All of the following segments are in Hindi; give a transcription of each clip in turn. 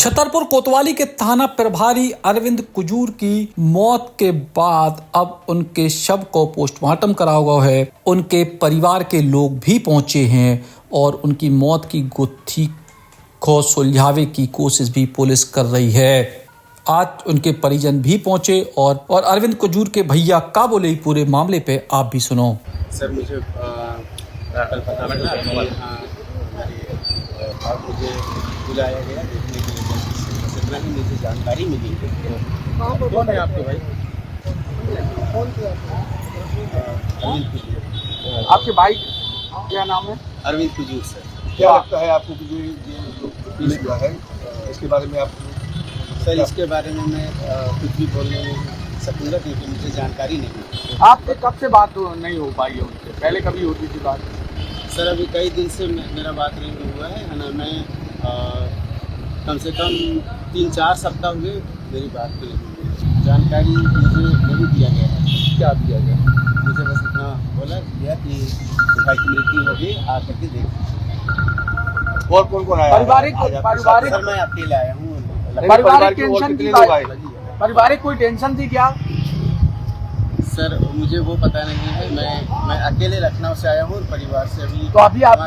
छतरपुर कोतवाली के थाना प्रभारी अरविंद कुजूर की मौत के बाद अब उनके शव को पोस्टमार्टम करा हुआ है। उनके परिवार के लोग भी पहुंचे हैं और उनकी मौत की गुत्थी को सुलझावे की कोशिश भी पुलिस कर रही है। आज उनके परिजन भी पहुंचे और अरविंद कुजूर के भैया क्या बोले पूरे मामले पे आप भी सुनो। सर मुझे कल पता लगा कि मुझे बुलाया गया देखने के लिए, जितना ही मुझे जानकारी मिली। कौन है आपके भाई? आपके भाई क्या नाम है? अरविंद कुजूर सर। क्या लगता है आपको कि जो पीस हुआ है इसके बारे में आप? सर इसके बारे में मैं कुछ भी बोलने सकूँगा क्योंकि मुझे जानकारी नहीं। आपसे कब से बात नहीं हो पाई है उनसे? पहले कभी होती थी बात? सर अभी कई दिन से मेरा बात नहीं हुआ है ना। मैं कम से कम 3-4 सप्ताह हुए मेरी बात नहीं हुई। जानकारी मुझे नहीं दिया गया है। क्या दिया गया? मुझे बस इतना बोला गया कि भाई की मृत्यु हो गई, आकर के देख। और कौन कौन आया? पारिवारिक सर मैं अकेले आया हूँ। पारिवारिक टेंशन थी? पारिवारिक कोई टेंशन थी क्या? सर मुझे वो पता नहीं है। मैं अकेले लखनऊ से आया हूँ और परिवार से अभी। तो अभी आप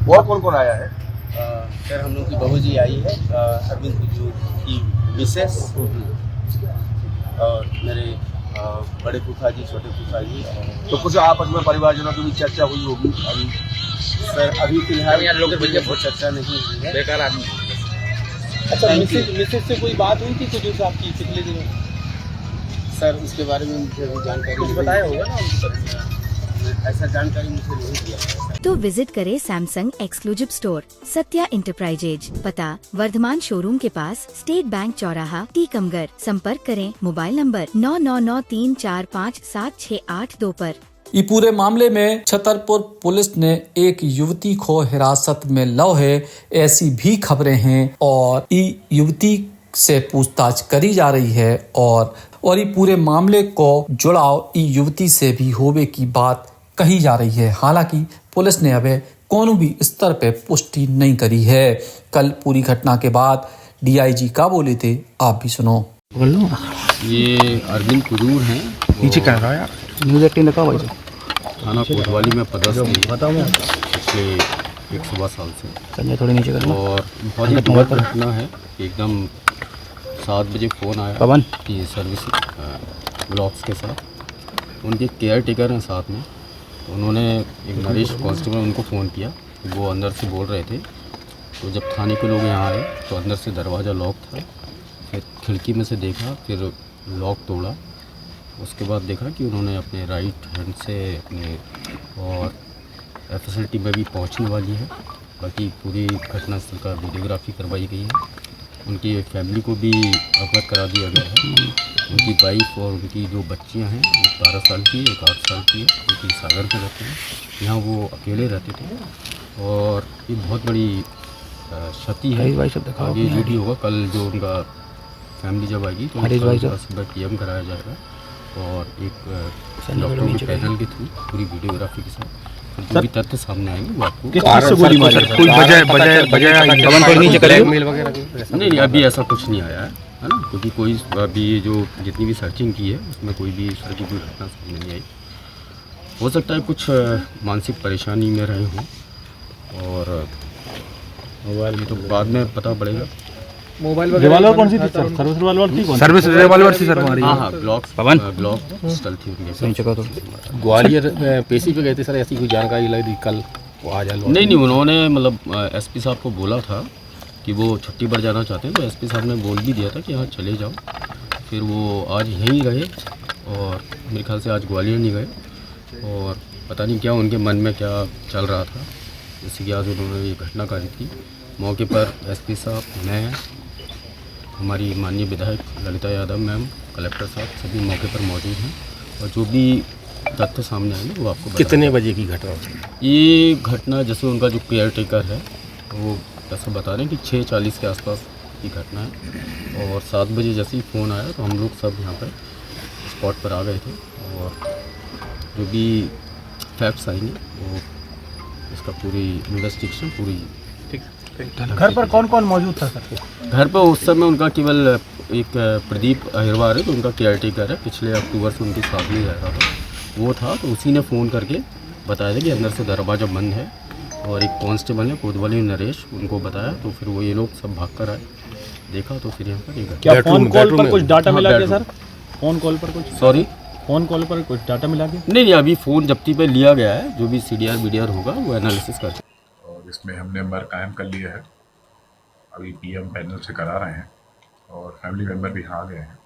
और कौन कौन आया है? सर हम लोग की बहू जी आई है, अरविंद कुजूर की मिसेस, और मेरे बड़े फूफा जी, छोटे फूफा जी। तो कुछ आपस में परिवारजनों की भी चर्चा हुई होगी अभी? सर अभी फिलहाल वो चर्चा नहीं हुई है। बेकार आदमी। अच्छा, मिसेस से कोई बात हुई थी कुजूर साहब की पिछले दिनों? सर उसके बारे में मुझे अभी जानकारी कुछ बताया होगा ना? ऐसा जानकारी मुझे नहीं दिया है। तो विजिट करें Samsung exclusive store Satya enterprises, पता वर्धमान शोरूम के पास, स्टेट बैंक चौराहा, टीकमगढ़। संपर्क करें मोबाइल नंबर 9993457682 पर। ये पूरे मामले में छतरपुर पुलिस ने एक युवती को हिरासत में लो है, ऐसी भी खबरें हैं और ये युवती से पूछताछ करी जा रही है और ये पूरे मामले को जुड़ाव ये युवती से भी होवे की बात कही जा रही है। हालांकि पुलिस ने अभी कोनो भी स्तर पे पुष्टि नहीं करी है। कल पूरी घटना के बाद डीआईजी का बोले थे, आप भी सुनो। ये अरविंद कुजूर हैं, नीचे कर रहा है यार, न्यूज़ 18 लगा हुआ है। थाना कोतवाली में पदस्थ हैं पिछले 100 साल से। थोड़ी नीचे करना। और बहुत ही दुखद घटना है। एकदम 7 बजे फ़ोन आया कि सर्विस ब्लॉक्स के साथ उनके केयर टेकर हैं साथ में। उन्होंने एक नरेश कांस्टेबल उनको फ़ोन किया, वो अंदर से बोल रहे थे। तो जब थाने के लोग यहाँ आए तो अंदर से दरवाज़ा लॉक था। फिर खिड़की में से देखा, फिर लॉक तोड़ा। उसके बाद देखा कि उन्होंने अपने राइट हैंड से अपने और फैसिलिटी में भी पहुँचने वाली है। बाकी पूरी घटनास्थल का वीडियोग्राफी करवाई गई है। उनकी फैमिली को भी अवगत करा दिया गया है। उनकी वाइफ और उनकी जो बच्चियां हैं, एक 12 साल की, एक 8 साल की है, जो कि सागर में रहते हैं। यहाँ वो अकेले रहते थे और ये बहुत बड़ी क्षति है। ये जो भी होगा कल, जो उनका फैमिली जब आएगी तो सुबह PM कराया जाएगा और एक डॉक्टरों के पैनल के थ्रू पूरी वीडियोग्राफी के साथ जो भी तथ्य सामने आएंगे वो आपको। गोली मारी? कोई नहीं, अभी ऐसा कुछ नहीं आया है ना, क्योंकि कोई अभी जो जितनी भी सर्चिंग की है उसमें कोई भी इस तरह की कोई घटना सामने नहीं आई। हो सकता है कुछ मानसिक परेशानी में रहे हों और मोबाइल में तो बाद में पता पड़ेगा। मोबाइल रिवॉल्वर कौन सी थी? सर्विस रिवॉल्वर थी? सर्विस रिवॉल्वर थी सर हमारी। हाँ, ब्लॉक पिस्टल थी उनके। ग्वालियर पेशी पे गए थे सर, ऐसी कोई जानकारी लगी थी कल वो आ जाए? नहीं, उन्होंने मतलब SP साहब को बोला था कि वो छुट्टी पर जाना चाहते हैं, तो SP साहब ने बोल भी दिया था कि हाँ चले जाओ। फिर वो आज यहीं रहे और मेरे ख्याल से आज ग्वालियर नहीं गए और पता नहीं क्या उनके मन में क्या चल रहा था, जैसे कि आज उन्होंने ये घटना करी थी। मौके पर SP साहब, मैं, हमारी माननीय विधायक ललिता यादव मैम, कलेक्टर साहब सभी मौके पर मौजूद हैं और जो भी तथ्य सामने आएंगे वो आपको। कितने बजे की घटना? ये घटना जैसे उनका जो केयर टेकर है वो जैसे बता रहे हैं कि 6:40 के आसपास की घटना है और 7 बजे जैसे ही फ़ोन आया तो हम लोग सब यहाँ पर स्पॉट पर आ गए थे और जो भी फैक्ट्स आएंगे वो इसका पूरी इन्वेस्टिगेशन पूरी घर पर कौन कौन मौजूद था सर? घर पर उस समय उनका केवल एक प्रदीप अहिरवार है, तो उनका केयर टेकर है, पिछले अक्टूबर से उनकी शादी है वो था। तो उसी ने फ़ोन करके बताया था कि अंदर से दरवाज़ा बंद है, और एक कांस्टेबल है कोतवाली नरेश, उनको बताया। तो फिर वो ये लोग सब भाग कर आए, देखा तो फिर यहाँ पर एक क्या फोन कॉल पर कुछ डाटा मिला क्या सर? फोन कॉल पर कुछ सॉरी फोन कॉल पर कुछ डाटा मिला क्या? नहीं, अभी फ़ोन जब्ती पे लिया गया है, जो भी CDR BDR होगा वो एनालिसिस कर। और इसमें हमने नंबर कायम कर लिया है, अभी PM पैनल से करा रहे हैं, और फैमिली मेम्बर भी यहाँ आ गए हैं।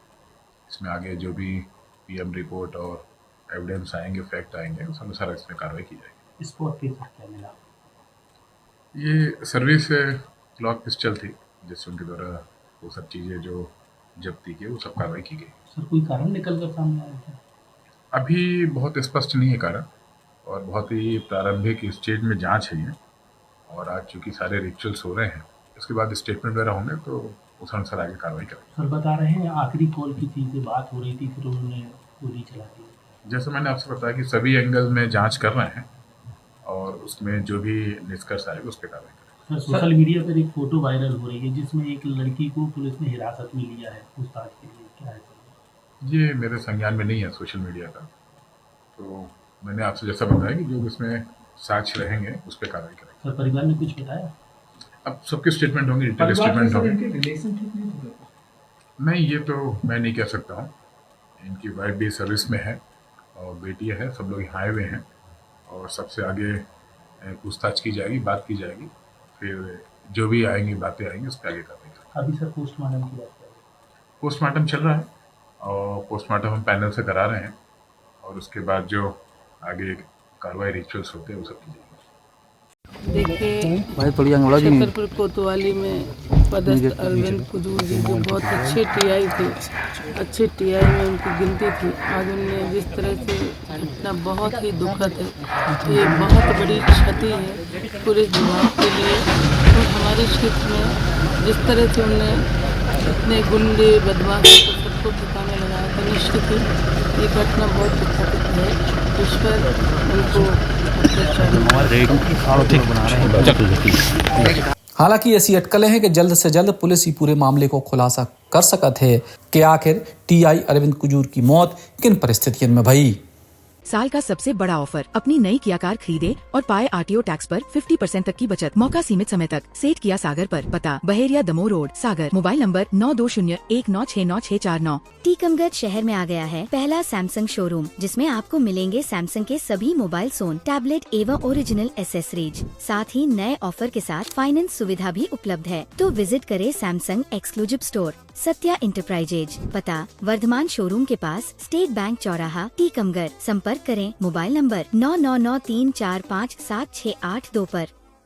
इसमें आगे जो भी PM रिपोर्ट और एविडेंस आएंगे, फैक्ट आएंगे, उस अनुसार इसमें कार्रवाई की जाएगी। स्पॉट पे क्या मिला? ये सर्विस क्लॉक पिस्टल थी, जिससे उनके द्वारा वो सब चीज़ें जो जब्ती की वो सब कार्रवाई की गई। सर कोई कारण निकल कर सामने आया क्या? अभी बहुत स्पष्ट नहीं है कारण, और बहुत ही प्रारंभिक स्टेज में जांच है ये, और आज चूँकि सारे रिचुअल्स हो रहे हैं, इसके बाद स्टेटमेंट वगैरह होंगे तो उस अनुसार आगे कार्रवाई करेंगे। सर बता रहे हैं आखिरी कॉल की थी, से बात हो रही थी, फिर उन्होंने गोली चला दी। जैसे मैंने आपसे बताया कि सभी एंगल में जांच कर रहे हैं, और उसमें जो भी निष्कर्ष आएगा उस पर कार्रवाई करेंगे। सर सोशल मीडिया पर एक फ़ोटो वायरल हो रही है जिसमें एक लड़की को पुलिस ने हिरासत में लिया है पूछताछ के लिए, क्या है? ये मेरे संज्ञान में नहीं है सोशल मीडिया का, तो मैंने आपसे जैसा बताया कि जो इसमें साक्ष्य रहेंगे उस पर कार्रवाई करेंगे। सर परिवार ने कुछ बताया? अब सबके स्टेटमेंट होंगे, डिटेल स्टेटमेंट होंगे। नहीं, ये तो मैं नहीं कह सकता हूँ। इनकी वाइफ भी सर्विस में है और बेटी है, सब लोग यहाँ आए हुए हैं, और सबसे आगे पूछताछ की जाएगी, बात की जाएगी, फिर जो भी आएंगी बातें आएंगी उस पर आगे कार्रवाई करेंगे। अभी सर पोस्टमार्टम की बात करें? पोस्टमार्टम चल रहा है, और पोस्टमार्टम हम पैनल से करा रहे हैं, और उसके बाद जो आगे कार्रवाई रिचुअल्स होते हैं वो सब की जाएगी। देखिए छतरपुर कोतवाली में पदस्थ अरविंद कुजूर जी जो बहुत अच्छे TI थे, अच्छे TI में उनकी गिनती थी। आज उनने जिस तरह से घटना बहुत ही दुखद है, ये बहुत बड़ी क्षति है पुलिस विभाग के लिए। और हमारे क्षेत्र में जिस तरह से उनने इतने गुंडे बदमाशों को सबको ठिकाने लगाया था, निश्चित ही ये घटना बहुत दुखद है। इस पर उनको हालांकि ऐसी अटकलें हैं कि जल्द से जल्द पुलिस ही पूरे मामले को खुलासा कर सकत है कि आखिर TI अरविंद कुजूर की मौत किन परिस्थितियों में भई। साल का सबसे बड़ा ऑफर, अपनी नई किया कार खरीदे और पाए RTO टैक्स पर 50% तक की बचत। मौका सीमित समय तक। सेठ किया सागर पर, पता बहेरिया दमोह रोड सागर, मोबाइल नंबर 9201969649। टीकमगढ़ शहर में आ गया है पहला सैमसंग शोरूम, जिसमें आपको मिलेंगे सैमसंग के सभी मोबाइल फोन, टैबलेट एवं ओरिजिनल एसेसरीज। साथ ही नए ऑफर के साथ फाइनेंस सुविधा भी उपलब्ध है। तो विजिट करें Samsung exclusive store Satya enterprises, पता वर्धमान शोरूम के पास, स्टेट बैंक चौराहा, टीकमगढ़। संपर्क करें मोबाइल नंबर 9993457682 पर।